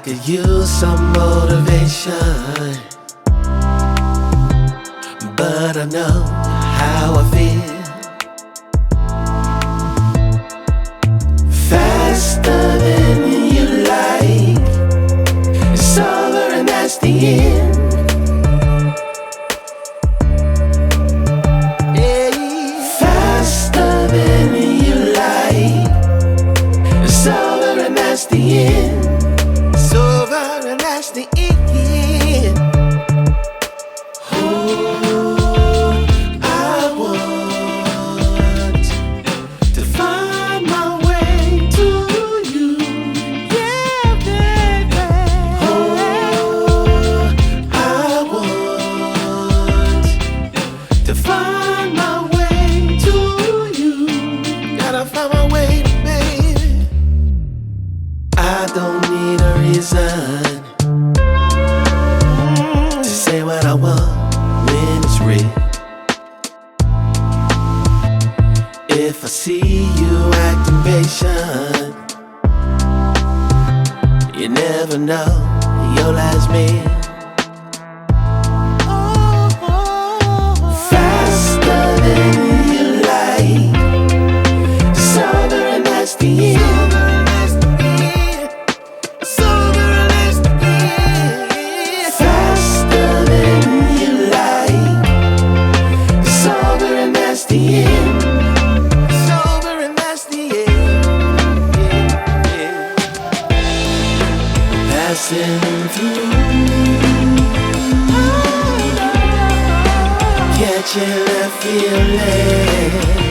could use some motivation, but I know how I feel. Faster than you like, it's over and that's the end. Faster than you like, it's over and that's the end. It's over and that's the end. Oh, I want to find my way to you, yeah, baby. Oh, I want to find my way to you. Gotta find my way, baby. I don't need a reason to say what I want when it's real. If I see you acting patient, you never know your last meal. Faster than you like, it's over and that's the end. Faster than you like, it's over and that's the end. It's over and that's the end. Passing through, catching that feeling.